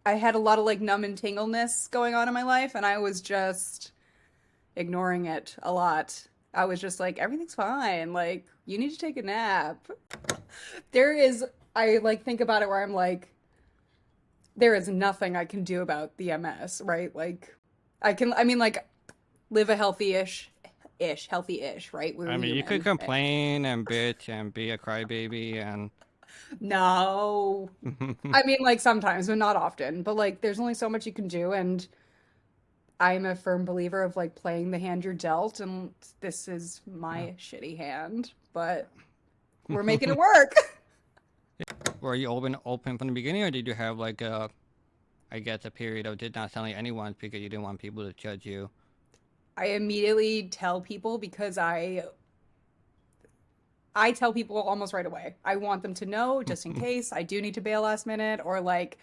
I had a lot of like numb and tingleness going on in my life, and I was just ignoring it a lot. I was just like, everything's fine. Like, you need to take a nap. There is, I like think about it where I'm like, there is nothing I can do about the MS, right? Like, I mean, like, live a healthy-ish, right? We're I mean, you could human. complain and bitch and be a crybaby and No. I mean, like, sometimes, but not often. But, like, there's only so much you can do, and I'm a firm believer of, like, playing the hand you're dealt, and this is my shitty hand, but we're making it work. were you open from the beginning, or did you have like a, I guess, a period of did not telling anyone because you didn't want people to judge you? I immediately tell people because I tell people almost right away. I want them to know just in case I do need to bail last minute, or like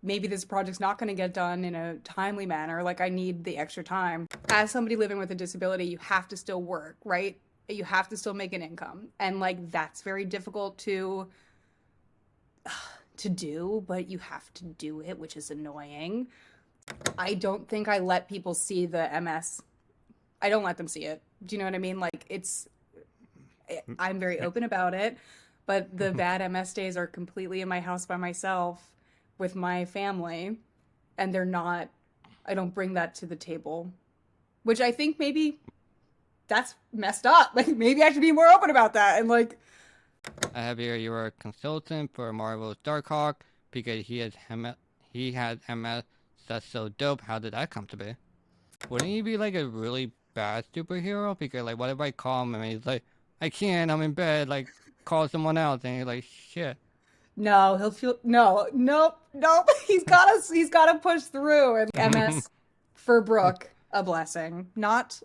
maybe this project's not going to get done in a timely manner. Like I need the extra time. As somebody living with a disability, you have to still work, right? You have to still make an income. And like that's very difficult to do, but you have to do it, which is annoying. I don't think I let people see the MS. I don't let them see it. Do you know what I mean? Like I'm very open about it, but the bad MS days are completely in my house by myself with my family, and they're not, I don't bring that to the table, which I think maybe that's messed up. Like maybe I should be more open about that. And like, I have here you were a consultant for Marvel's Darkhawk because he had MS. That's so dope. How did that come to be? Wouldn't he be like a really bad superhero? Because like, what if I call him and he's like, I can't, I'm in bed. Like, call someone else, and he's like, shit. no, he'll feel, no, nope, nope. He's gotta push through. And MS for Brooke, a blessing. Not,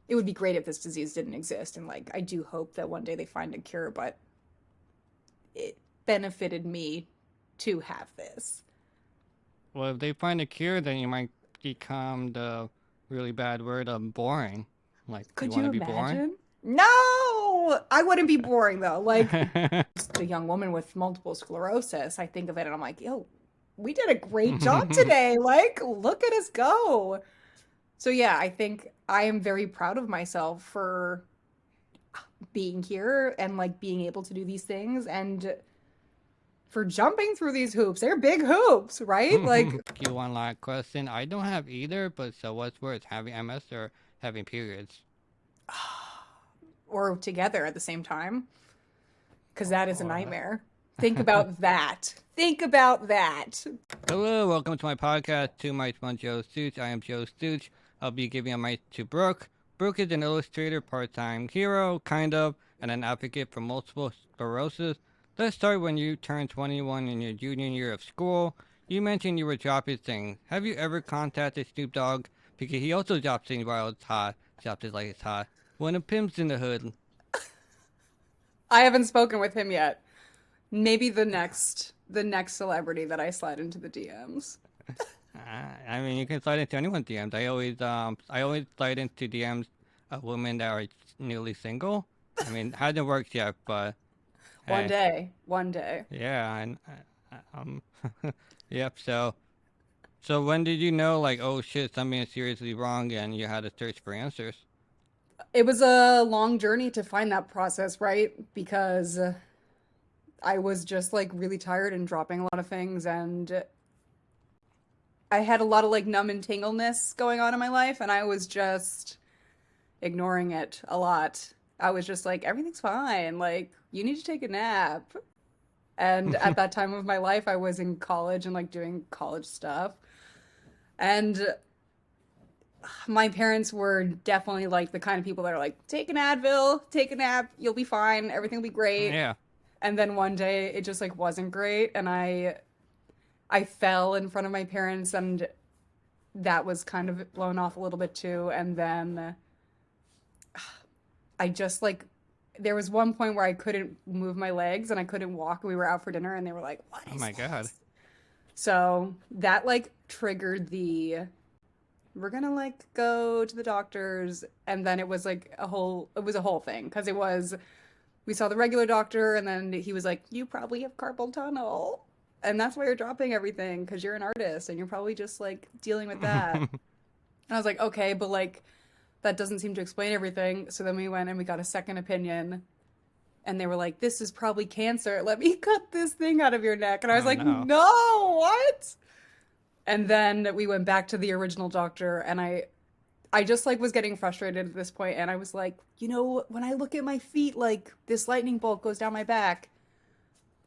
it would be great if this disease didn't exist. And like, I do hope that one day they find a cure, but it benefited me to have this. Well, if they find a cure, then you might become the really bad word of boring. Like, you Could want you to be boring? imagine? No, I wouldn't be boring though. Like just a young woman with multiple sclerosis, I think of it and I'm like, yo, we did a great job today. Like, look at us go. So yeah, I think I am very proud of myself for being here and like being able to do these things and for jumping through these hoops. They're big hoops, right? Like, You one last question. I don't have either, but so what's worse, having MS or having periods? or together at the same time, because that is a Or nightmare. Think about that. Think about that. hello, welcome to my podcast, Two Mics, One Joe Stooch. I am Joe Stooch. I'll be giving a mic to Brooke. Brooke is an illustrator, part-time hero, kind of, and an advocate for multiple sclerosis. Let's start when you turn 21 in your junior year of school. You mentioned you were dropping things. Have you ever contacted Snoop Dogg? Because he also drops things while it's hot. Drops it like it's hot. When a pimp's in the hood. I haven't spoken with him yet. Maybe the next celebrity that I slide into the DMs. I mean, you can slide into anyone's DMs. I always slide into DMs of women that are newly single. I mean, hasn't worked yet, but One hey, day, one day. yeah, and yep. So when did you know, like, oh shit, something is seriously wrong, and you had to search for answers? It was a long journey to find that process, right? Because I was just like really tired and dropping a lot of things, and I had a lot of like numb and tingleness going on in my life, and I was just ignoring it a lot. I was just like, everything's fine. Like, you need to take a nap. And at that time of my life, I was in college and like doing college stuff. And my parents were definitely like the kind of people that are like, take an Advil, take a nap, you'll be fine, everything will be great. Yeah. And then one day it just like wasn't great, and I fell in front of my parents, and that was kind of blown off a little bit too. And then I just like there was one point where I couldn't move my legs and I couldn't walk. We were out for dinner and they were like, "What Oh is my god. this?" So that like triggered the we're gonna like go to the doctors, and then it was a whole thing because it was we saw the regular doctor and then he was like, you probably have carpal tunnel. And that's why you're dropping everything because you're an artist and you're probably just like dealing with that. And I was like, okay, but like that doesn't seem to explain everything. So then we went and we got a second opinion and they were like, this is probably cancer. Let me cut this thing out of your neck. And I was Oh like, no. no, what? And then we went back to the original doctor and I just like was getting frustrated at this point and I was like, you know, when I look at my feet, like this lightning bolt goes down my back.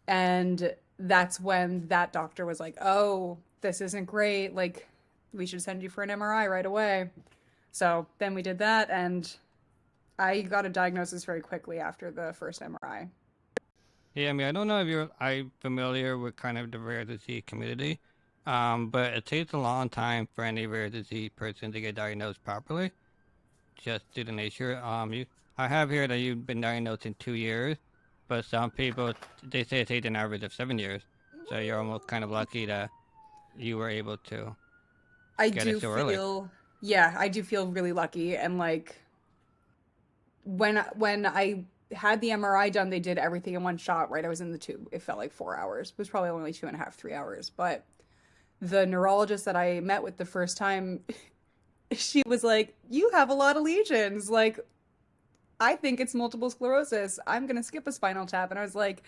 And that's when that doctor was like, oh, this isn't great. Like, we should send you for an MRI right away. So then we did that, and I got a diagnosis very quickly after the first MRI. Yeah, I mean, I don't know if I'm familiar with kind of the rare disease community, but it takes a long time for any rare disease person to get diagnosed properly, just due to nature. I have here that you've been diagnosed in 2 years, but some people they say it takes an average of 7 years. So you're almost kind of lucky that you were able to I get it do so early. feel, yeah, I do feel really lucky. And like when I had the MRI done, they did everything in one shot, right? I was in the tube. It felt like 4 hours. It was probably only 2.5, 3 hours. But the neurologist that I met with the first time, she was like, you have a lot of lesions. Like, I think it's multiple sclerosis. I'm gonna skip a spinal tap. And I was like,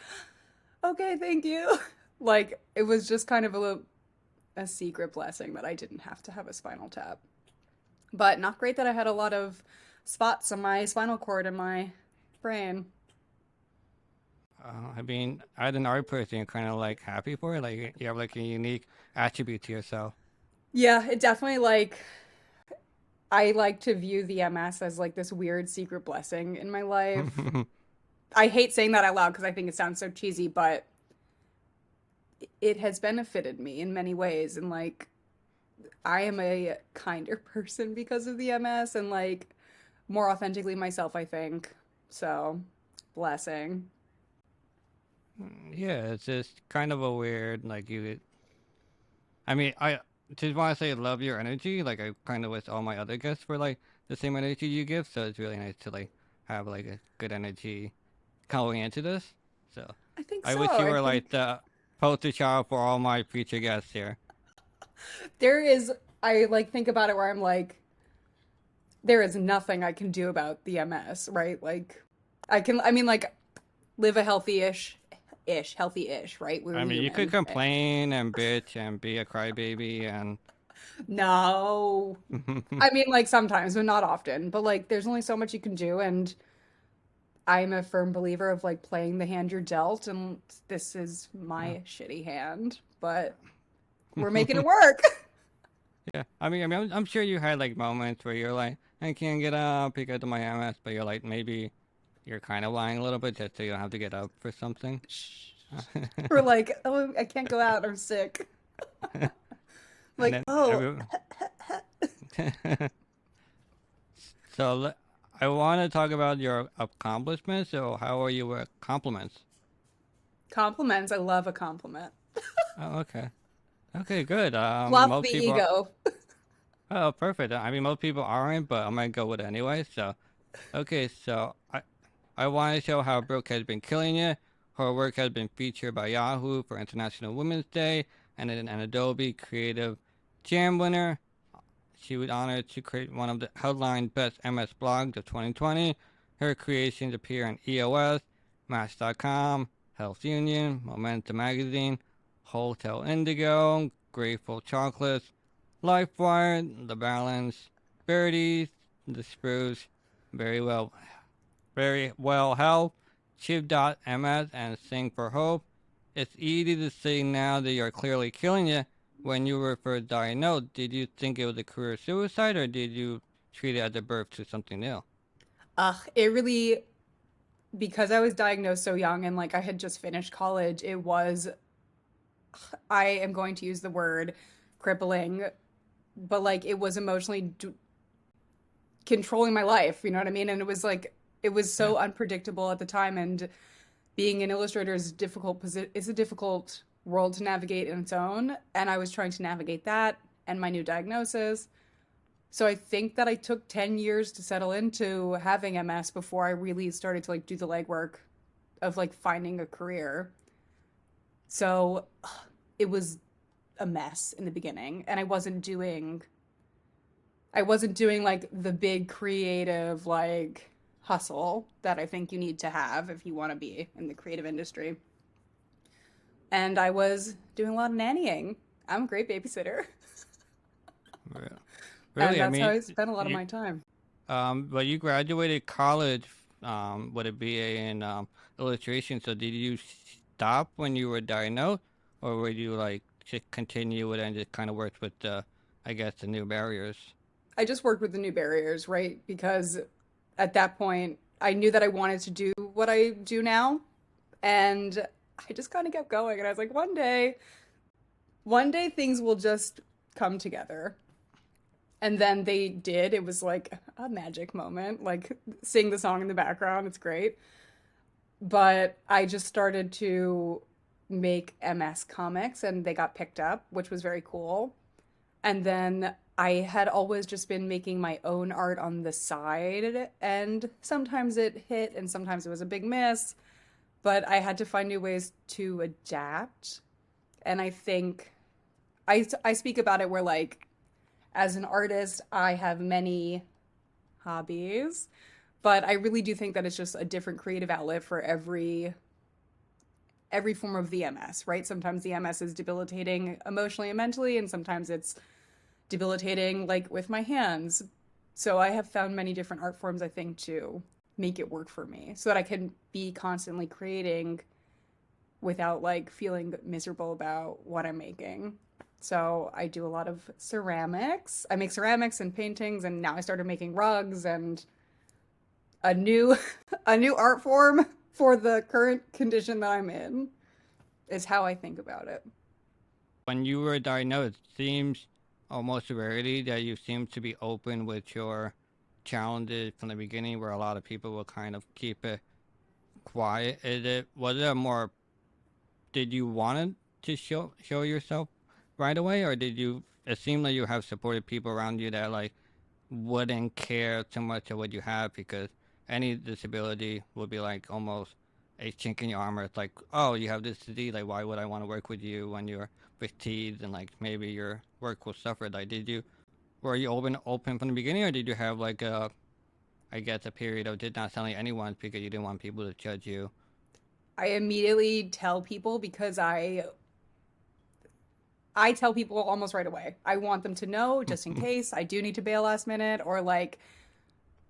okay, thank you. Like, it was just kind of a secret blessing that I didn't have to have a spinal tap. But not great that I had a lot of spots on my spinal cord and my brain. I mean, as an art person, you're kind of like happy for it. Like you have like a unique attribute to yourself. Yeah, it definitely like I like to view the MS as like this weird secret blessing in my life. I hate saying that out loud because I think it sounds so cheesy, but it has benefited me in many ways. And like, I am a kinder person because of the MS and like more authentically myself, I think. So, blessing. Yeah, it's just kind of a weird like you. I mean, I just want to say I love your energy. Like I kind of wish all my other guests were like the same energy you give. So it's really nice to like have like a good energy going into this. So I think I so. wish you I were like think the poster child for all my future guests here. there is, I like think about it where I'm like, there is nothing I can do about the MS, right? Like, I mean, like, live a healthy-ish, right? We're I mean, you could human. complain and bitch and be a crybaby and No. I mean, like, sometimes, but not often. But, like, there's only so much you can do. And I'm a firm believer of, like, playing the hand you're dealt. And this is yeah. my shitty hand, but we're making it work. Yeah, I'm sure you had like moments where you're like, I can't get up because of my MS, but you're like, maybe you're kind of lying a little bit just so you don't have to get up for something. We're like, oh, I can't go out. I'm sick. And Like, then oh, so I want to talk about your accomplishments. So how are you with compliments? compliments. I love a compliment. Oh, okay, okay, good. Fluff the Most people are, ego. oh, perfect. I mean, most people aren't, but I'm gonna go with it anyway. So, okay, so I want to show how Brooke has been killing it. Her work has been featured by Yahoo for International Women's Day and an Adobe Creative Jam winner. She was honored to create one of the headline best MS blogs of 2020. Her creations appear on EOS, Match.com, Health Union, Momentum Magazine, Hotel Indigo, Grateful Chocolates, LifeWire, The Balance, Birdies, The Spruce, Very Well very well help, Chiv.ms, and Sing for Hope. It's easy to say now that you're clearly killing it. When you were first diagnosed, did you think it was a career suicide or did you treat it as a birth to something new? It really, because I was diagnosed so young and like I had just finished college, it was, I am going to use the word crippling, but like it was emotionally controlling my life, you know what I mean? And it was like, it was Yeah. so unpredictable at the time. And being an illustrator is it's a difficult world to navigate in its own. And I was trying to navigate that and my new diagnosis. So I think that I took 10 years to settle into having MS before I really started to do the legwork of finding a career. So it was a mess in the beginning, and I wasn't doing like the big creative like hustle that I think you need to have if you want to be in the creative industry. And I was doing a lot of nannying. I'm a great babysitter. Re- And Really, I that's how mean, I spent a lot of you my time. but you graduated college with a BA in illustration. So did you stop when you were diagnosed, or would you like just continue with it and just kind of work with the, I guess, the new barriers? I just worked with the new barriers, right? Because at that point, I knew that I wanted to do what I do now. And I just kind of kept going. And I was like, one day things will just come together. And then they did. It was like a magic moment, like sing the song in the background. It's great. But I just started to make MS comics and they got picked up, which was very cool. And then I had always just been making my own art on the side, and sometimes it hit and sometimes it was a big miss, but I had to find new ways to adapt. And I think I speak about it where, like, as an artist, I have many hobbies, but I really do think that it's just a different creative outlet for every form of the MS, right? Sometimes the MS is debilitating emotionally and mentally, and sometimes it's debilitating like with my hands. So I have found many different art forms, I think, to make it work for me so that I can be constantly creating without like feeling miserable about what I'm making. So I do a lot of ceramics. I make ceramics and paintings, and now I started making rugs and a new a new art form for the current condition that I'm in is how I think about it. When you were diagnosed, it seems almost rarely that you seem to be open with your challenges from the beginning, where a lot of people will kind of keep it quiet. Was it a more, did you want to show yourself right away, or did you? It seemed like you have supported people around you that like wouldn't care too much of what you have, because any disability would be like almost a chink in your armor. It's like, oh, you have this disease. Like, why would I want to work with you when you're fatigued and like maybe your work will suffer? Like, were you open from the beginning, or did you have like a, I guess, a period of did not telling anyone because you didn't want people to judge you? I immediately tell people because I tell people almost right away. I want them to know just in case I do need to bail last minute, or like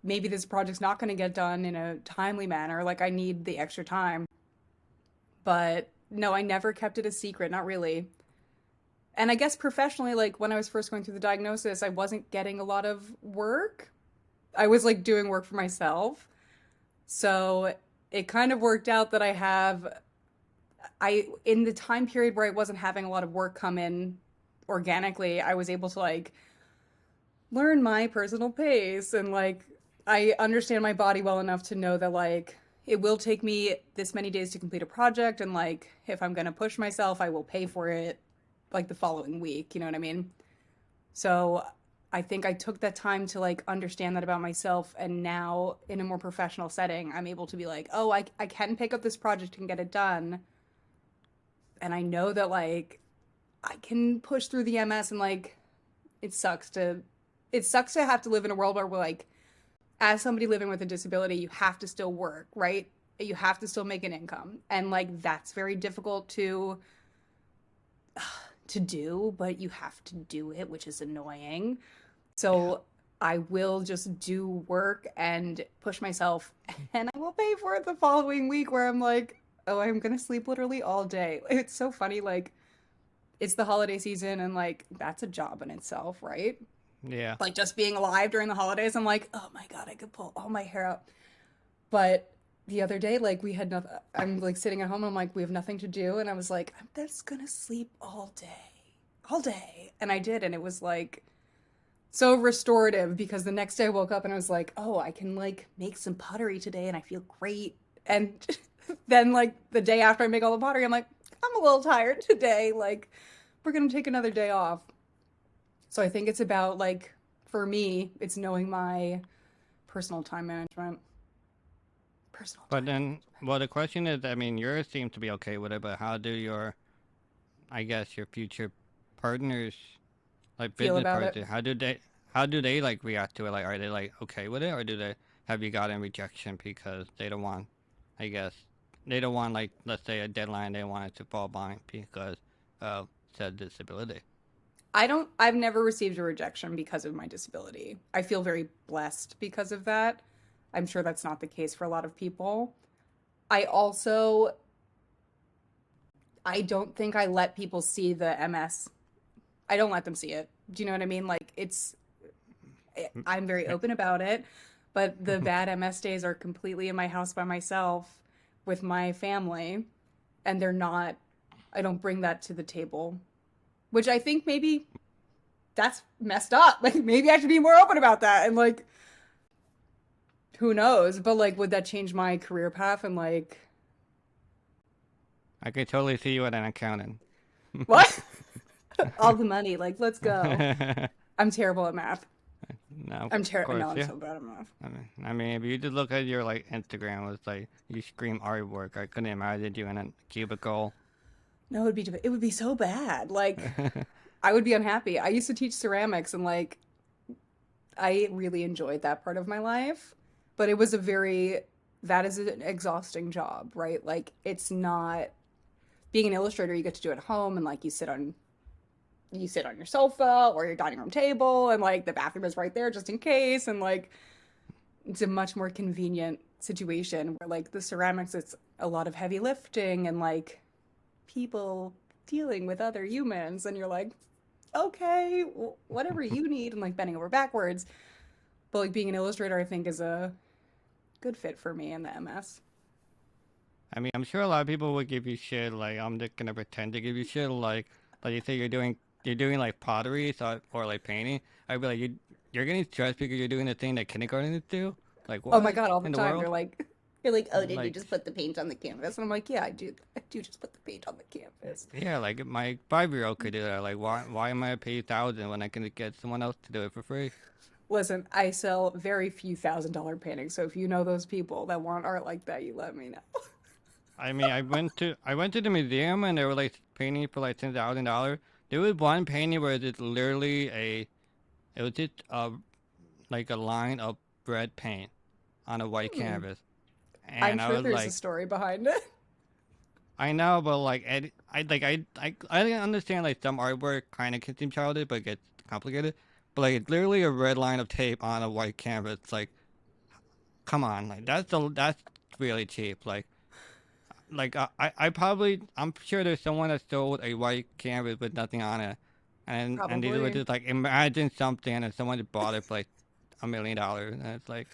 maybe this project's not going to get done in a timely manner. Like I need the extra time. But no, I never kept it a secret, not really. And I guess professionally, like when I was first going through the diagnosis, I wasn't getting a lot of work. I was like doing work for myself. So it kind of worked out that I in the time period where I wasn't having a lot of work come in organically, I was able to like learn my personal pace and like I understand my body well enough to know that like it will take me this many days to complete a project, and like if I'm going to push myself, I will pay for it like the following week, you know what I mean? So I think I took that time to like understand that about myself, and now in a more professional setting, I'm able to be like, "Oh, I can pick up this project and get it done." And I know that like I can push through the MS, and like it sucks to it sucks to have to live in a world where we're like as somebody living with a disability, you have to still work, right? You have to still make an income. And like that's very difficult to do, but you have to do it, which is annoying. Yeah. So I will just do work and push myself, and I will pay for it the following week where I'm like, oh, I'm gonna sleep literally all day. It's so funny, like it's the holiday season and like that's a job in itself, right? Yeah. Like just being alive during the holidays, I'm like, oh my God, I could pull all my hair out. But the other day, like we had nothing. I'm like sitting at home. And I'm like, we have nothing to do, and I was like, I'm just gonna sleep all day, and I did, and it was like so restorative because the next day I woke up and I was like, oh, I can like make some pottery today, and I feel great. And then like the day after I make all the pottery, I'm like, I'm a little tired today. Like we're gonna take another day off. So I think it's about like for me, it's knowing my personal time management. Personal But time then, management. well, the question is, I mean, yours seem to be okay with it, but how do your, I guess your future partners, like Feel business about it. partners, how do they like react to it? Like, are they like okay with it, or do they have you gotten rejection because they don't want, I guess, they don't want like let's say a deadline they want it to fall by because of said disability. I've never received a rejection because of my disability. I feel very blessed because of that. I'm sure that's not the case for a lot of people. I also, I don't think I let people see the MS. I don't let them see it. Do you know what I mean? Like I'm very open about it, but the bad MS days are completely in my house by myself with my family, and they're not, I don't bring that to the table, which I think maybe that's messed up. Like maybe I should be more open about that. And like, who knows? But like, would that change my career path? And like, I could totally see you at an accountant. what? All the money. Like, let's go. I'm terrible at math. No, of course, No, I'm yeah. so bad at math. I mean, if you just look at your like Instagram, it's like you scream artwork. I couldn't imagine you in a cubicle. No, it would be so bad. Like, I would be unhappy. I used to teach ceramics, and like, I really enjoyed that part of my life, but it was a very that is an exhausting job, right? Like, it's not being an illustrator. You get to do it at home, and like, you sit on your sofa or your dining room table, and like the bathroom is right there just in case, and like it's a much more convenient situation where like the ceramics it's a lot of heavy lifting and like people dealing with other humans, and you're like, okay, whatever you need, and like bending over backwards. But like being an illustrator I think is a good fit for me in the MS. I mean, I'm sure a lot of people would give you shit. Like, I'm just gonna pretend to give you shit. Like you say you're doing like pottery, so or like painting. I'd be like, you're getting stressed because you're doing the thing that kindergartens do. Like, Oh my what god, all the in the time world? you're like, oh, did you Like, just put the paint on the canvas? And I'm like, yeah, I do just put the paint on the canvas. yeah, like my 5-year-old could do that. Like, why am I pay 1,000 when I can get someone else to do it for free? Listen, I sell very few $1,000 paintings, so if you know those people that want art like that, you let me know. I mean, I went to the museum and they were like painting for like $10,000. There was one painting where it's literally it was just like a line of red paint on a white Hmm. canvas, I'm and I sure was there's a like, story behind it. I know, but like I didn't understand like some artwork kind of can seem childish, but it gets complicated. But like it's literally a red line of tape on a white canvas. Like, come on, like that's really cheap. Like I probably I'm sure there's someone that sold a white canvas with nothing on it, and these were Probably. just like imagine something and someone just bought it for like $1 million, and it's like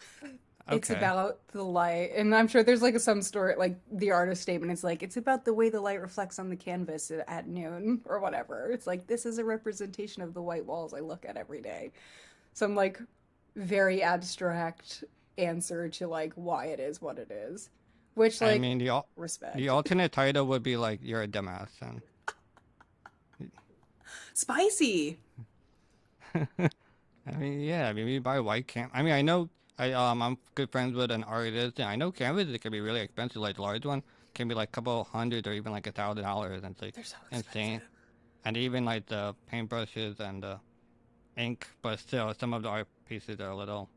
It's okay. about the light, and I'm sure there's like some story, like the artist statement. It's like it's about the way the light reflects on the canvas at noon or whatever. It's like this is a representation of the white walls I look at every day. Some like very abstract answer to like why it is what it is, which I like mean the respect. alternate title would be like you're a dumbass, and Spicy. I mean yeah, I mean we buy white cam. I mean I know I'm good friends with an artist, and I know canvases can be really expensive. Like the large one can be like a couple hundred or even like $1,000, and it's like They're so insane. expensive. And even like the paintbrushes and the ink, but still, some of the art pieces are a little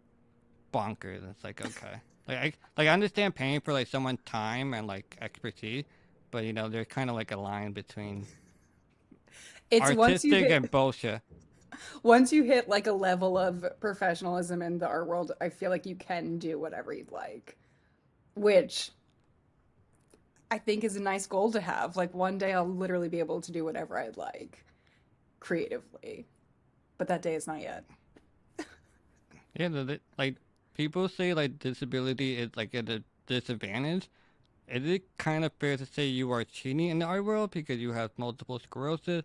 bonkers. It's like okay, I understand paying for like someone's time and like expertise, but there's kind of like a line between It's artistic and bullshit. once you hit like a level of professionalism in the art world, I feel like you can do whatever you'd like, which I think is a nice goal to have. Like one day I'll literally be able to do whatever I'd like creatively, but that day is not yet. Yeah, like people say like disability is like at a disadvantage. Is it kind of fair to say you are cheating in the art world because you have multiple sclerosis?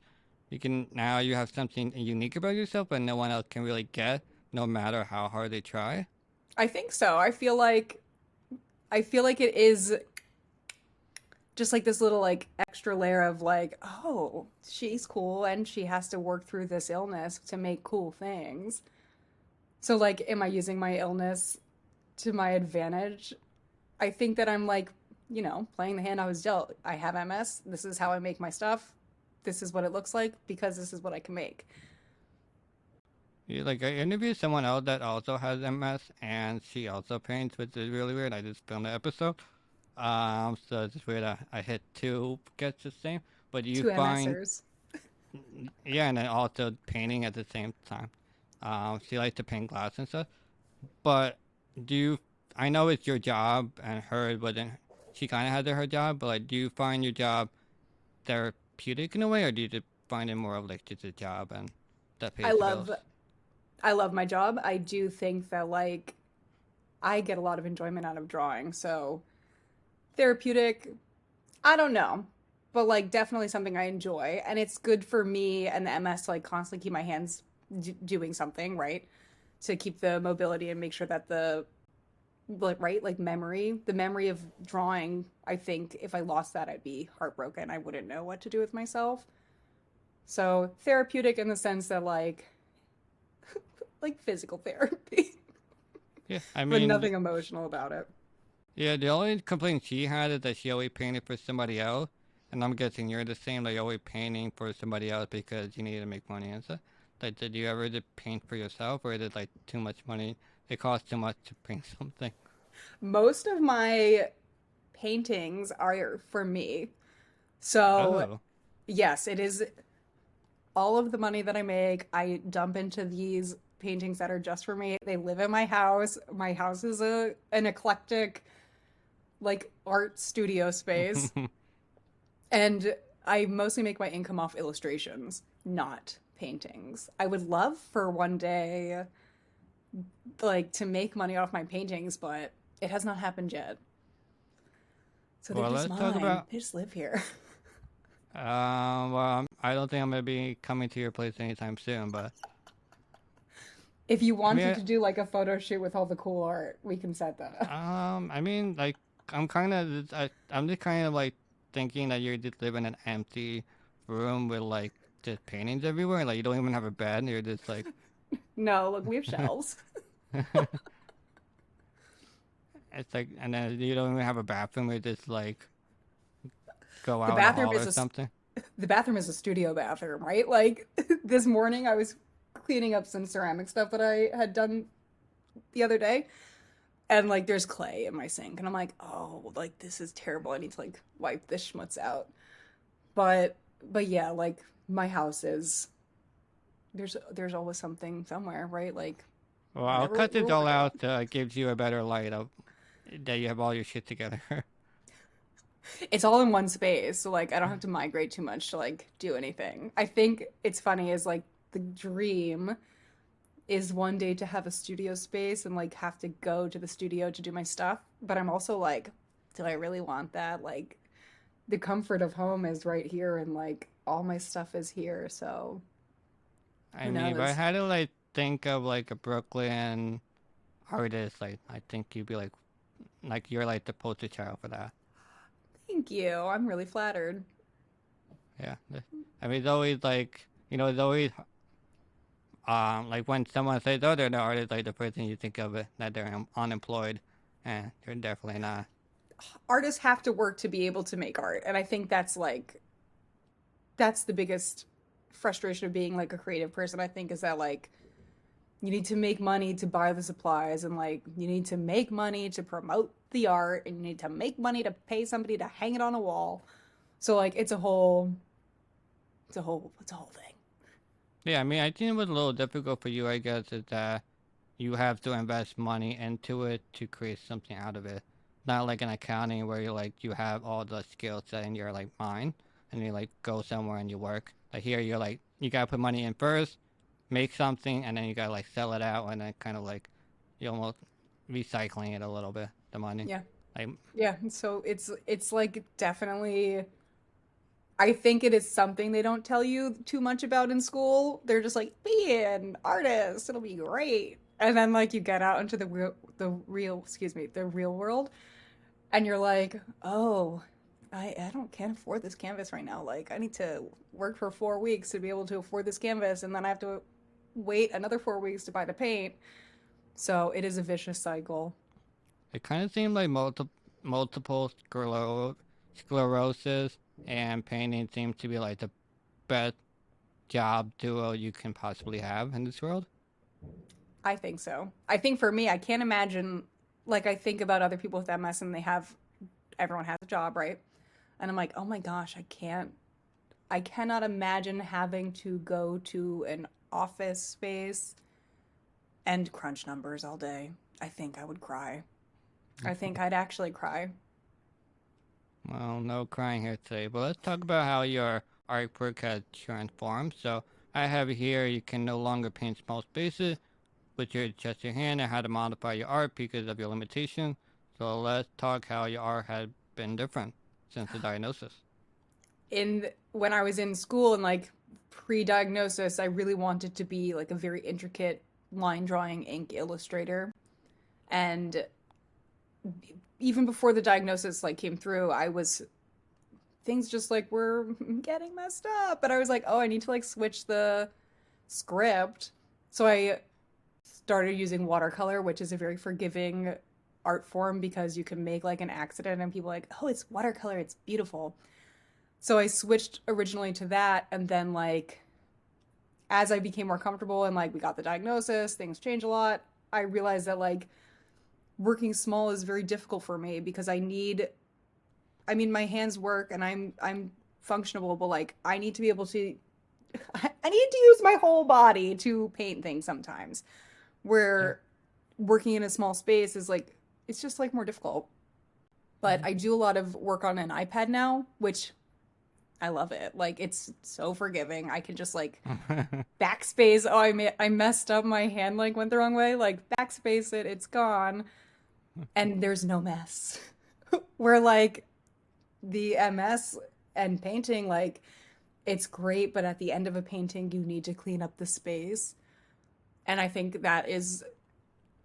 You have something unique about yourself, but no one else can really get, no matter how hard they try. I think so. I feel like it is just like this little like extra layer of like, oh, she's cool and she has to work through this illness to make cool things. So like, am I using my illness to my advantage? I think that I'm like, playing the hand I was dealt. I have MS. This is how I make my stuff. this is what it looks like because this is what I can make. Yeah, like I interviewed someone else that also has MS, and she also paints, which is really weird. I just filmed the episode. So it's just weird. I hit two gets the same, but you Two find, MSers. yeah, and then also painting at the same time. She likes to paint glass and stuff. But do you? I know it's your job, and hers wasn't. She kind of had her job, but like, do you find your job therapeutic in a way, or do you just find it more of like just a job and that I pays the love bills? I love my job. I do think that like I get a lot of enjoyment out of drawing. So therapeutic, I don't know. But like definitely something I enjoy and it's good for me and the MS to like constantly keep my hands doing something, right? To keep the mobility and make sure that the like right like the memory of drawing, I think if I lost that I'd be heartbroken. I wouldn't know what to do with myself. So therapeutic in the sense that like physical therapy, Yeah, I but mean, nothing emotional about it. yeah, the only complaint she had is that she always painted for somebody else, and I'm guessing you're the same. Like, you're always painting for somebody else because you need to make money and stuff. Like, did you ever just paint for yourself, or is it like too much money? It costs too much to paint something. Most of my paintings are for me. So, Oh. yes, it is all of the money that I make, I dump into these paintings that are just for me. They live in my house. My house is a an eclectic like art studio space, and I mostly make my income off illustrations, not paintings. I would love for one day like to make money off my paintings, but it has not happened yet. So they're Well, just let's talk mine. about. They just live here. I don't think I'm gonna be coming to your place anytime soon, but If you I wanted mean, to do like a photo shoot with all the cool art, we can set that up. I mean, like, I'm just kind of like thinking that you're just living in an empty room with like just paintings everywhere. Like, you don't even have a bed. You're just like, No, look, we have shelves. it's like, and then you don't even have a bathroom. You just like go The out in the bathroom hall or is something. the bathroom is a studio bathroom, right? Like this morning I was cleaning up some ceramic stuff that I had done the other day and like there's clay in my sink and I'm like, "Oh, like this is terrible. I need to like wipe this schmutz out." But but yeah, like my house is there's always something somewhere, right? Like Well, I'll whenever cut we're this all overdue. out. Gives you a better light of that you have all your shit together. It's all in one space, so like I don't have to migrate too much to like do anything. I think it's funny is like the dream is one day to have a studio space and like have to go to the studio to do my stuff, but I'm also like, do I really want that? Like the comfort of home is right here and like all my stuff is here, so I who mean, if I knows? had to like think of like a Brooklyn artist, like I think you'd be like you're like the poster child for that. Thank you. I'm really flattered. Yeah. I mean, it's always like, it's always like when someone says, "Oh, they're an artist," like the first thing you think of it that they're unemployed, and they're definitely not. Artists have to work to be able to make art, and I think that's like that's the biggest frustration of being like a creative person, I think, is that like you need to make money to buy the supplies and like you need to make money to promote the art and you need to make money to pay somebody to hang it on a wall. So like it's a whole thing. Yeah, I mean, I think it was a little difficult for you, I guess, is that you have to invest money into it to create something out of it. Not like in accounting where you have all the skill set in your like mind and you like go somewhere and you work. Like here you're like you gotta put money in first, make something, and then you gotta like sell it out and then kind of like you almost recycling it a little bit, the money. Yeah. Like Yeah. So it's like definitely I think it is something they don't tell you too much about in school. They're just like, be an artist, it'll be great. And then like you get out into the real world and you're like, oh, I don't can't afford this canvas right now. Like I need to work for 4 weeks to be able to afford this canvas, and then I have to wait another 4 weeks to buy the paint. So it is a vicious cycle. it kind of seemed like multiple sclerosis and painting seems to be like the best job duo you can possibly have in this world? I think so. I think for me, I can't imagine, like, I think about other people with MS and everyone has a job, right? And I'm like, oh my gosh, I cannot imagine having to go to an office space and crunch numbers all day. I think I would cry. I think I'd actually cry. Well, no crying here today, but let's talk about how your artwork has transformed. So I have here you can no longer paint small spaces with just your hand and how to modify your art because of your limitation. So let's talk how your art has been different since the diagnosis. In When I was in school and like pre-diagnosis, I really wanted to be like a very intricate line drawing ink illustrator. And even before the diagnosis like came through, I was things just like were getting messed up. But I was like, oh, I need to like switch the script. So I started using watercolor, which is a very forgiving art form because you can make like an accident and people are like, oh, it's watercolor, it's beautiful. So I switched originally to that, and then like as I became more comfortable and like we got the diagnosis, things change a lot. I realized that like working small is very difficult for me because I mean my hands work and I'm functional, but like I need to be able to I need to use my whole body to paint things sometimes. Yeah. Where working in a small space is like it's just like more difficult. But I do a lot of work on an iPad now, which I love it. Like it's so forgiving. I can just like backspace. Oh, I messed up. My hand like went the wrong way. Like backspace it. It's gone, and there's no mess. Where like the MS and painting, like it's great, but at the end of a painting, you need to clean up the space, and I think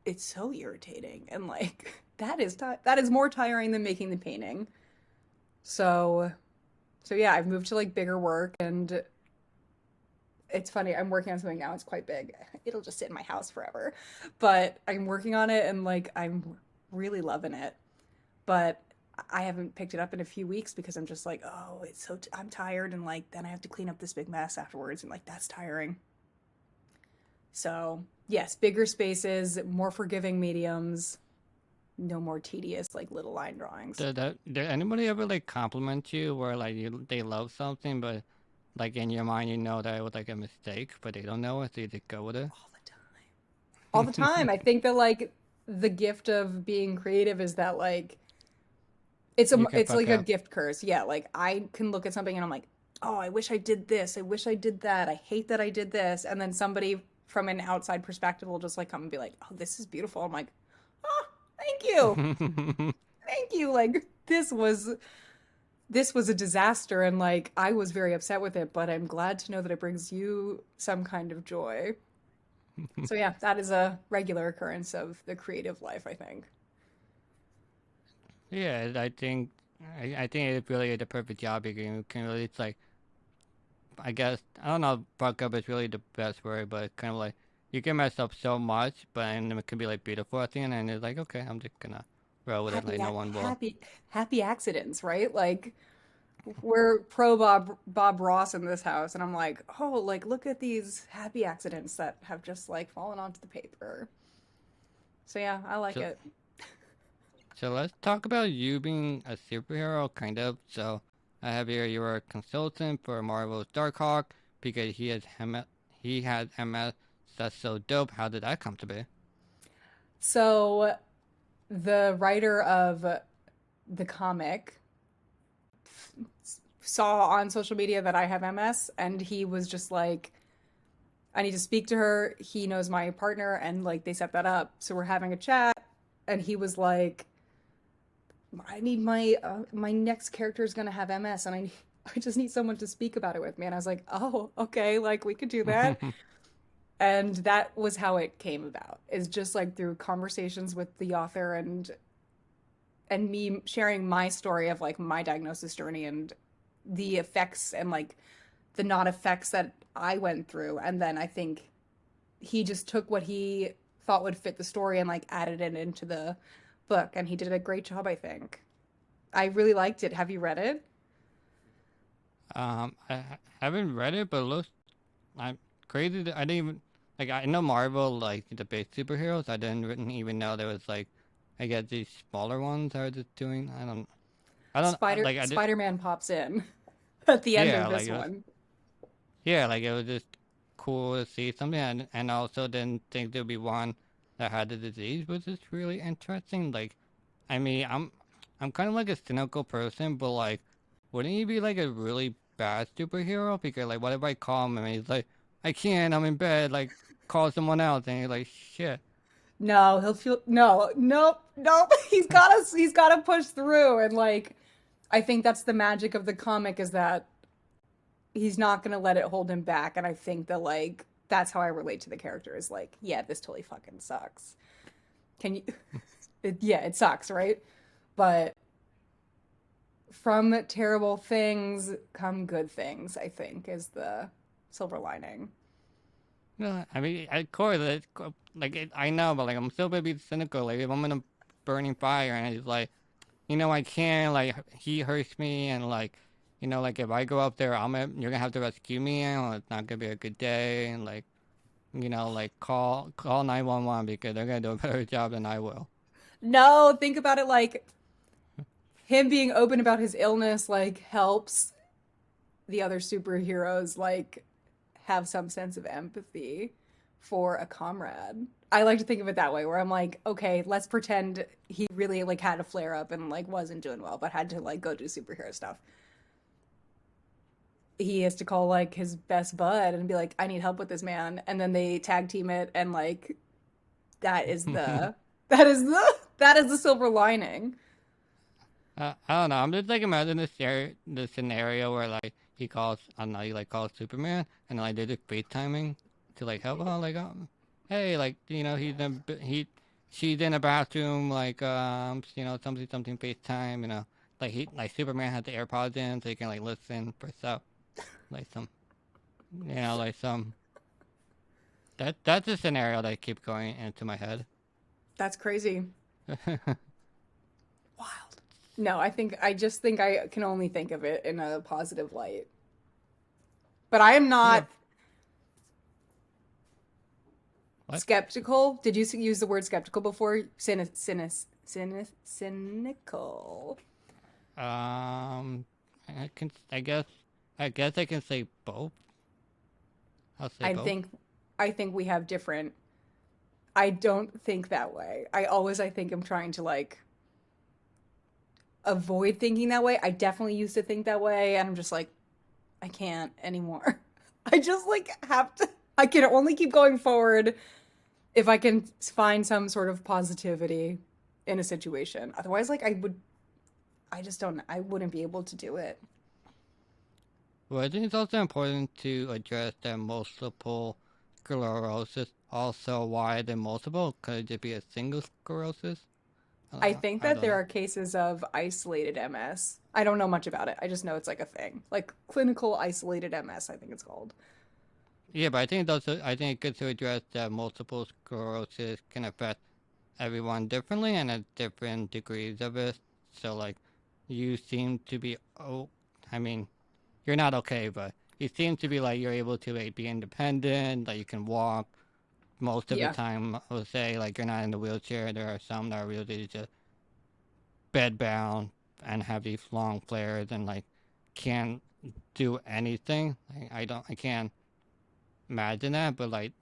it's so irritating and like that is more tiring than making the painting. So so yeah, I've moved to like bigger work and it's funny. I'm working on something now. It's quite big. It'll just sit in my house forever. But I'm working on it and like I'm really loving it. But I haven't picked it up in a few weeks because I'm just like, oh, I'm tired and like then I have to clean up this big mess afterwards and like that's tiring. So, yes, bigger spaces, more forgiving mediums, no more tedious like little line drawings. Did anybody ever like compliment you where like they love something, but like in your mind you know that it was like a mistake, but they don't know it, so you just go with it? All the time. All the time. I think that like the gift of being creative is that like You can it's fuck like a up. gift curse. Yeah, like I can look at something and I'm like, "Oh, I wish I did this. I wish I did that. I hate that I did this." And then somebody from an outside perspective will just like come and be like, "Oh, this is beautiful." I'm like, "Oh, thank you. Thank you." Like this was a disaster and like I was very upset with it, but I'm glad to know that it brings you some kind of joy. So yeah, that is a regular occurrence of the creative life, I think. Yeah, I think it's really the perfect job you can really it's like I guess I don't know if fuck up is really the best word, but kind of like you can mess up so much, but and it can be like beautiful at the end, and it's like okay, I'm just gonna roll with it, like no one will. Happy accidents, right? Like we're pro Bob Ross in this house, and I'm like, oh, like look at these happy accidents that have just like fallen onto the paper. So yeah, I like So it. so let's talk about you being a superhero, kind of. So I have here you were a consultant for Marvel's Darkhawk because he had MS. That's so dope. How did that come to be? So the writer of the comic saw on social media that I have MS, and he was just like, I need to speak to her. He knows my partner, and like they set that up. So we're having a chat, and he was like, I need my next character is gonna have MS, and I just need someone to speak about it with me. And I was like, oh, okay, like we could do that. And that was how it came about. Is just like through conversations with the author and me sharing my story of like my diagnosis journey and the effects and like the not effects that I went through. And then I think he just took what he thought would fit the story and like added it into the book. And he did a great job, I think. I really liked it. Have you read it? I haven't read it, but it looks I'm crazy. I didn't even like. I know Marvel, like the big superheroes. I didn't even know there was like, I guess these smaller ones are just doing. I don't like. I did. Spider-Man pops in at the end Yeah, of like this it was. one. Yeah, like it was just cool to see something, and also didn't think there'd be one that had the disease, which is really interesting. Like, I mean, I'm kind of like a cynical person, but like, wouldn't he be like a really bad superhero? Because like, what if I call him and he's like, I can't, I'm in bed, like, call someone else, and he's like, shit. No, he'll feel no, nope, nope. He's gotta push through and like I think that's the magic of the comic is that he's not gonna let it hold him back. And I think that like that's how I relate to the character is like, yeah, this totally fucking sucks. Can you yeah, it sucks, right? But from terrible things come good things, I think, is the silver lining. No, I mean, of course, I know, but like, I'm still gonna be cynical. Like, if I'm in a burning fire and he's like, I can't, like, he hurts me, and like, like, if I go up there, you're gonna have to rescue me, and it's not gonna be a good day, and like, like, call 911 because they're gonna do a better job than I will. No, think about it like him being open about his illness like helps the other superheroes like have some sense of empathy for a comrade. I like to think of it that way where I'm like, okay, let's pretend he really like had a flare up and like wasn't doing well but had to like go do superhero stuff. He has to call like his best bud and be like, I need help with this man, and then they tag team it and like that is the that is the silver lining. I don't know. I'm just like imagining the scenario where like I don't know, he like calls Superman and like they just FaceTiming to like help out, like, hey, like, she's in a bathroom, like, something FaceTime, like like Superman had the AirPods in so he can like listen for stuff, like like some that's a scenario that keeps going into my head. That's crazy. Wild. No, I just think I can only think of it in a positive light. But I am Yeah. not What? skeptical. Did you use the word skeptical before? Cynical. Um, I guess I can say both. I'll say I both. think I think we have different. I don't think that way. I think I'm trying to like avoid thinking that way. I definitely used to think that way and I'm just like I can't anymore. I just like have to I can only keep going forward if I can find some sort of positivity in a situation. Otherwise, like I just don't, I wouldn't be able to do it. Well, I think it's also important to address that multiple sclerosis. Also, why the multiple? Could it be a single sclerosis? I think I that don't there know. are cases of isolated MS. I don't know much about it. I just know it's like a thing. Like clinical isolated MS, I think it's called. Yeah, but I think it's good to address that multiple sclerosis can affect everyone differently and at different degrees of it. So, like, you seem to be, I mean, you're not okay, but you seem to be like you're able to like be independent, like you can walk most of the Yeah. time. I would say like you're not in the wheelchair. There are some that are really just bedbound and have these long flares and like can't do anything. I can't imagine that, but like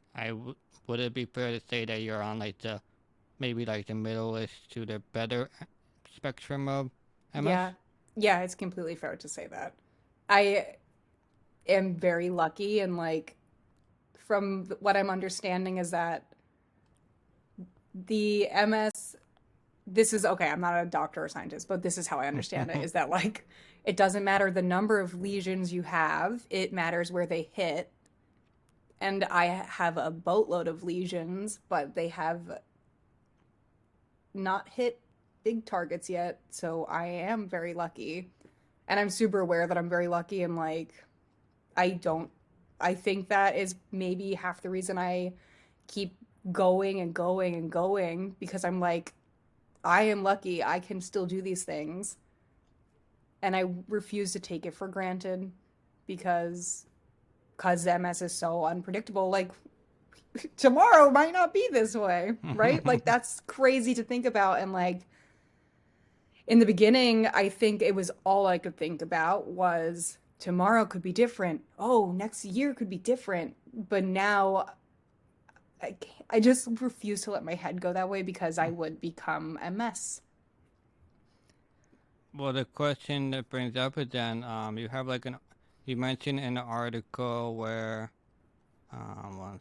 would it be fair to say that you're on like the maybe like the middle-ish to the better spectrum of MS? Yeah. Yeah, it's completely fair to say that. I am very lucky and like from what I'm understanding is that the MS this is okay, I'm not a doctor or scientist, but this is how I understand it is that like it doesn't matter the number of lesions you have, it matters where they hit. And I have a boatload of lesions, but they have not hit big targets yet, so I am very lucky. And I'm super aware that I'm very lucky and like I don't I think that is maybe half the reason I keep going and going and going because I'm like I am lucky I can still do these things and I refuse to take it for granted. because MS is so unpredictable. Like tomorrow might not be this way, right? Like that's crazy to think about. And like in the beginning, I think it was all I could think about was tomorrow could be different. Oh, next year could be different. But now I just refuse to let my head go that way because I would become a mess. Well, the question that brings up is then you have like you mentioned in the article where, 1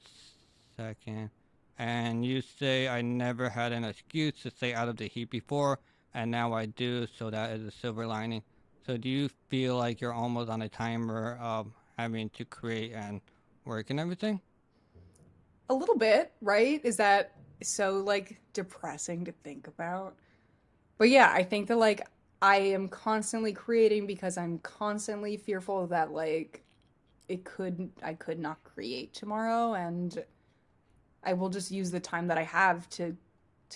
second, and you say I never had an excuse to stay out of the heat before, and now I do, so that is a silver lining. So do you feel like you're almost on a timer of having to create and work and everything? A little bit, right? Is that so like depressing to think about? But yeah, I think that like I am constantly creating because I'm constantly fearful that like I could not create tomorrow, and I will just use the time that I have to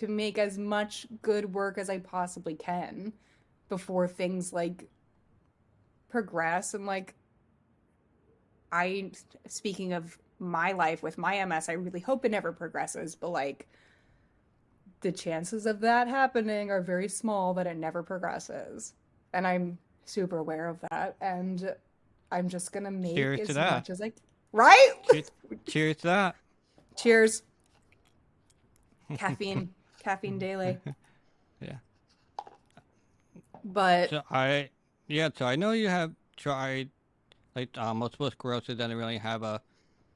make as much good work as I possibly can before things like progress. And like I speaking of my life with my MS, I really hope it never progresses, but like the chances of that happening are very small that it never progresses. And I'm super aware of that. And I'm just gonna make Cheers to as that. much as I right? Cheers, cheers to that. Cheers. Caffeine. Caffeine daily. Yeah. But So so I know you have tried like multiple sclerosis doesn't really have a.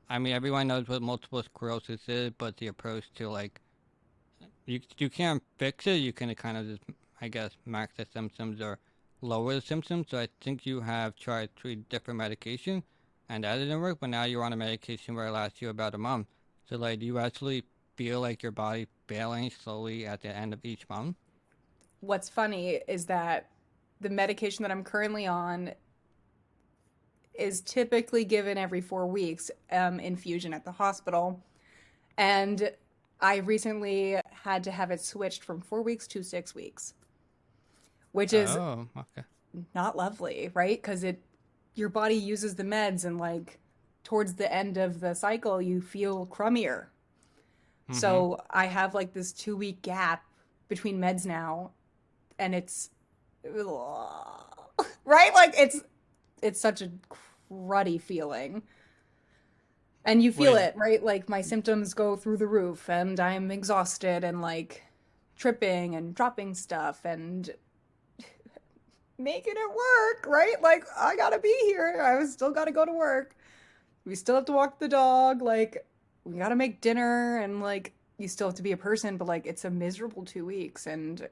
I mean, everyone knows what multiple sclerosis is, but the approach to like you can't fix it. You can kind of just, I guess, max the symptoms or lower the symptoms. So I think you have tried 3 different medications, and that didn't work. But now you're on a medication where it lasts you about a month. So like, do you actually feel like your body failing slowly at the end of each month? what's funny is that the medication that I'm currently on is typically given every 4 weeks, infusion at the hospital. And I recently had to have it switched from 4 weeks to 6 weeks, which is Oh, okay. not lovely, right? Because your body uses the meds, and like towards the end of the cycle, you feel crummier. Mm-hmm. So I have like this 2 week gap between meds now, and it's right, like it's such a cruddy feeling. And you feel Wait. it, right? Like my symptoms go through the roof, and I'm exhausted and like tripping and dropping stuff and making it work, right? Like I gotta be here. I still gotta go to work. We still have to walk the dog. Like we gotta make dinner, and like you still have to be a person. But like it's a miserable 2 weeks, and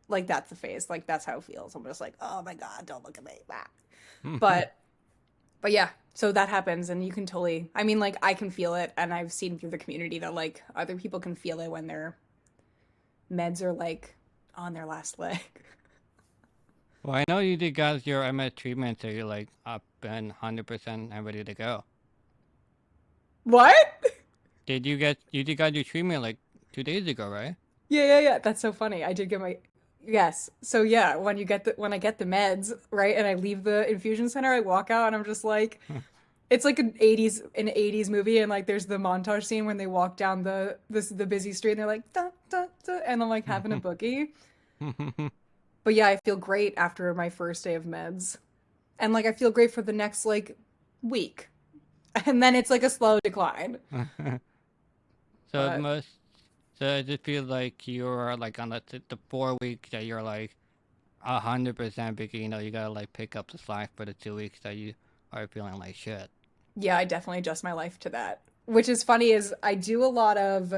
like that's the phase. Like that's how it feels. I'm just like, oh my god, don't look at me. But yeah, so that happens, and you can totally. I mean, like I can feel it, and I've seen through the community that like other people can feel it when their meds are like on their last leg. Well, I know you did got your MS treatment, so you're like up and 100% and ready to go. What? You did got your treatment like 2 days ago, right? Yeah. That's so funny. I did get my yes. So yeah, when I get the meds, right, and I leave the infusion center, I walk out and I'm just like it's like an 80s movie, and like there's the montage scene when they walk down the busy street and they're like da, da, da, and I'm like having a boogie. But yeah, I feel great after my first day of meds. And like I feel great for the next like week. And then it's like a slow decline. so it But must. So it just feels like you're like on the 4 weeks that you're like 100% because you gotta like pick up the slack for the 2 weeks that you are feeling like shit. yeah, I definitely adjust my life to that. Which is funny is I do a lot of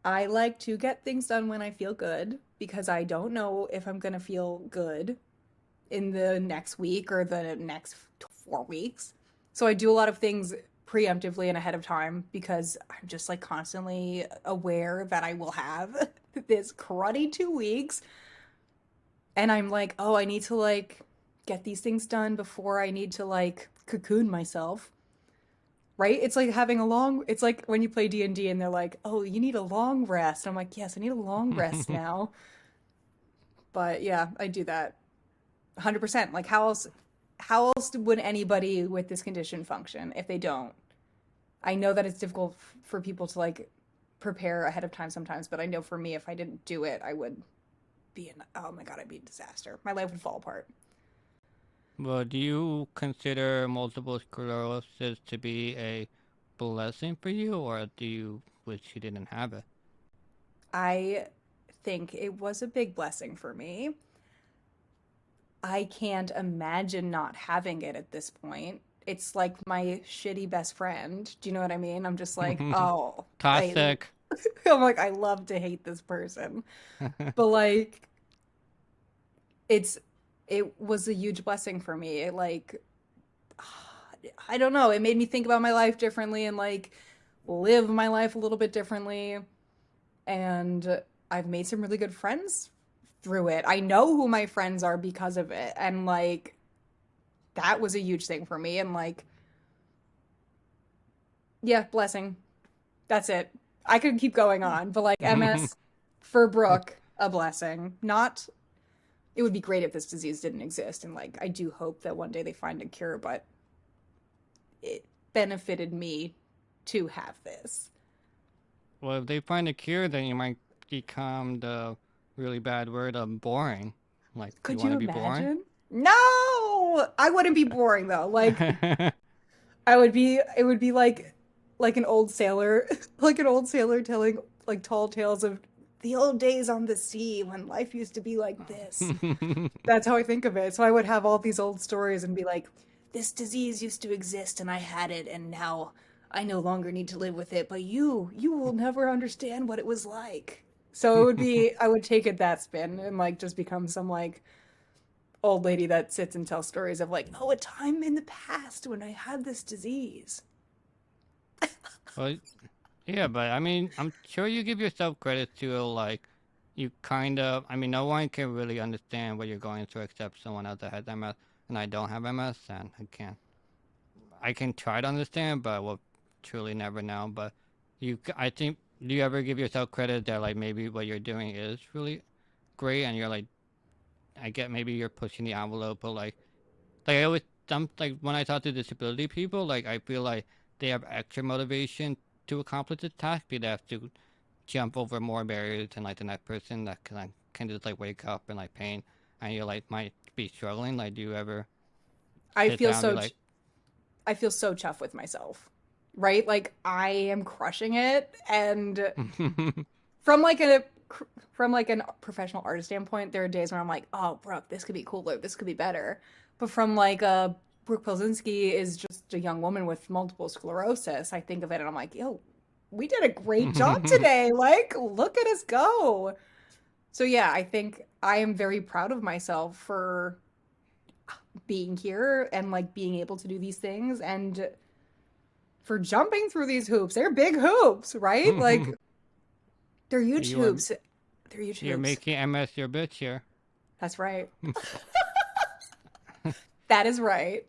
I like to get things done when I feel good because I don't know if I'm going to feel good in the next week or the next 4 weeks. So I do a lot of things preemptively and ahead of time because I'm just like constantly aware that I will have this cruddy 2 weeks. And I'm like, oh, I need to like get these things done before I need to like cocoon myself. Right? It's like having a long it's like when you play D&D and D and they're like, "Oh, you need a long rest." I'm like, "Yes, I need a long rest now." But yeah, I do that 100%. Like how else would anybody with this condition function if they don't? I know that it's difficult for people to like prepare ahead of time sometimes, but I know for me if I didn't do it, I would be an oh my God, I'd be a disaster. My life would fall apart. Well, do you consider multiple sclerosis to be a blessing for you, or do you wish you didn't have it? I think it was a big blessing for me. I can't imagine not having it at this point. It's like my shitty best friend. Do you know what I mean? I'm just like, oh, Toxic. I'm like, I love to hate this person. But like, it's, it was a huge blessing for me. It like, I don't know. It made me think about my life differently and like live my life a little bit differently. And I've made some really good friends through it. I know who my friends are because of it. And like, that was a huge thing for me. And like, yeah, blessing. That's it. I could keep going on, but like MS for Brooke, a blessing. Not, it would be great if this disease didn't exist. And like, I do hope that one day they find a cure, but it benefited me to have this. Well, if they find a cure, then you might become the really bad word of boring. Like, you Could want you to be boring? imagine? No, I wouldn't be boring though. Like, I would be, it would be like an old sailor, like an old sailor telling like tall tales of the old days on the sea when life used to be like this. That's how I think of it. So I would have all these old stories and be like, this disease used to exist and I had it and now I no longer need to live with it, but you will never understand what it was like. So it would be, I would take it that spin and like just become some like old lady that sits and tells stories of like, oh, a time in the past when I had this disease. Well, yeah, but I mean, I'm sure you give yourself credit to like, you kind of. I mean, no one can really understand what you're going through except someone else that has MS, and I don't have MS, and I can't. I can try to understand, but we'll truly never know. But I think, do you ever give yourself credit that like maybe what you're doing is really great, and you're like, I get maybe you're pushing the envelope, but like I always, like when I talk to disability people, like I feel like they have extra motivation to accomplish the task, but they have to jump over more barriers than like the next person that can just like wake up in like pain, and you like might be struggling. Like, do you ever I sit feel down and be so like, I feel so chuffed with myself. Right? Like I am crushing it and from like a from like a professional artist standpoint, there are days where I'm like, oh, Brooke, this could be cooler, this could be better. But from like a Brooke Pelzinski is just a young woman with multiple sclerosis. I think of it and I'm like, yo, we did a great job today. Like, look at us go. So yeah, I think I am very proud of myself for being here and like being able to do these things and for jumping through these hoops. They're big hoops, right? Like they're huge you are hoops. They're huge you're hoops. making MS your bitch here? That's right. That is right.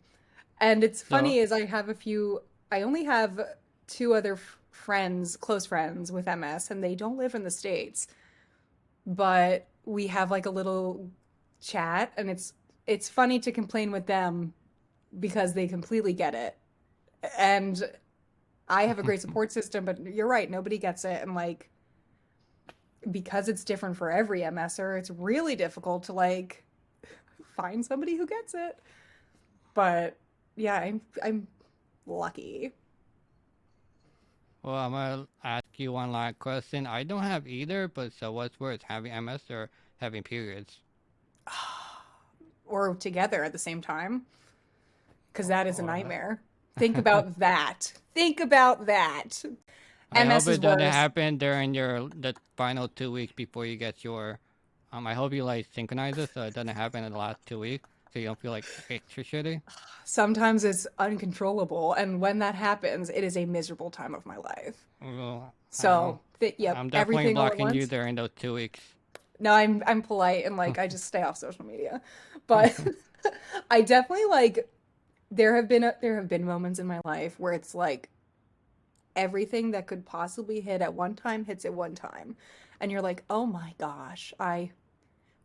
And it's So funny is I only have two other friends, close friends with MS, and they don't live in the States. But we have like a little chat, and it's funny to complain with them because they completely get it. And I have a great support system, but you're right, nobody gets it. And like because it's different for every MSer, it's really difficult to like find somebody who gets it. But yeah, I'm lucky. well, I'm gonna ask you one last question. I don't have either, but so what's worse, having MS or having periods? Or together at the same time, because that is a Or nightmare. Think about that. Think about that. I hope MS it is doesn't worse. happen during the final 2 weeks before you get your. I hope you like synchronize it so it doesn't happen in the last 2 weeks, so you don't feel like extra shitty. Sometimes it's uncontrollable, and when that happens, it is a miserable time of my life. Well, So, yep, I'm definitely everything all at blocking you once. during those 2 weeks. No, I'm polite and like I just stay off social media. But I definitely like there have been moments in my life where it's like everything that could possibly hit at one time hits at one time. And you're like, "Oh my gosh, I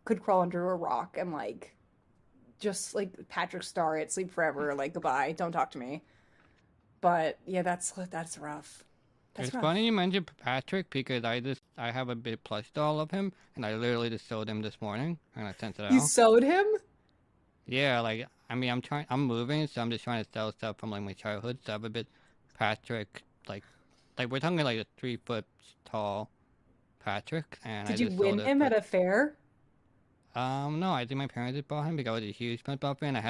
could crawl under a rock and like just like Patrick Star at Sleep Forever, like goodbye, don't talk to me. But yeah, that's rough. That's It's rough. funny you mentioned Patrick because I have a big plush doll of him and I literally just sold him this morning and I sent it You out. sewed him? Yeah, like I mean I'm moving so I'm just trying to sell stuff from like my childhood. So I have a bit Patrick like we're talking like a 3 foot tall Patrick and I Did you just sold win it him for at a fair? no, I think my parents had bought him because I was a huge SpongeBob fan. I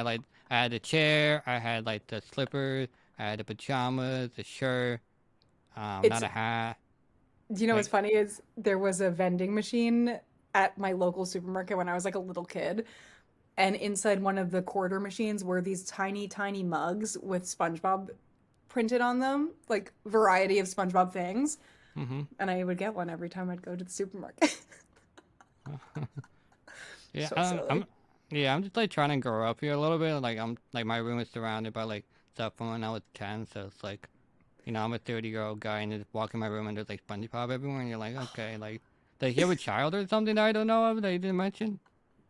had a chair, I had like the slippers, I had the pajamas, the shirt, It's not a hat. Do you know what's Like funny is there was a vending machine at my local supermarket when I was like a little kid, and inside one of the quarter machines were these tiny, tiny mugs with SpongeBob printed on them, like variety of SpongeBob things. mm-hmm. And I would get one every time I'd go to the supermarket. Yeah, So silly. yeah, I'm just like trying to grow up here a little bit. Like I'm like my room is surrounded by like stuff from when I was 10, so it's like, I'm a 30-year-old guy and just walk in my room and there's like SpongeBob everywhere, and you're like, okay, like, does he have a child or something that I don't know of that you didn't mention?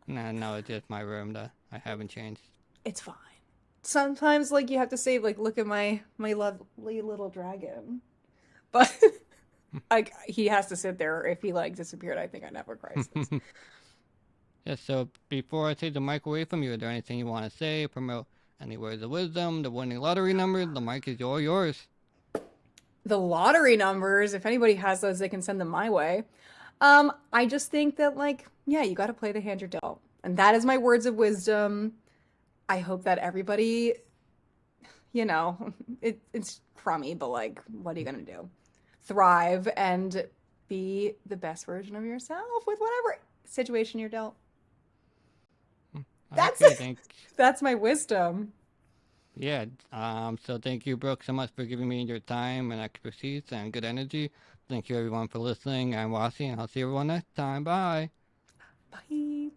No, no, it's just my room that I haven't changed. It's fine. Sometimes like you have to say like look at my lovely little dragon. But like he has to sit there if he like disappeared, I think I'd have a crisis. Yeah, so before I take the mic away from you, is there anything you want to say, promote any words of wisdom, the winning lottery number? The mic is all yours. The lottery numbers, if anybody has those, they can send them my way. I just think that like, yeah, you got to play the hand you're dealt. And that is my words of wisdom. I hope that everybody, you know, it's crummy, but like, what are you gonna do? Thrive and be the best version of yourself with whatever situation you're dealt. That's Okay, thank that's my wisdom. Yeah, so thank you, Brooke, so much for giving me your time and expertise and good energy. Thank you, everyone, for listening. I'm Wasi, and I'll see everyone next time. Bye. Bye.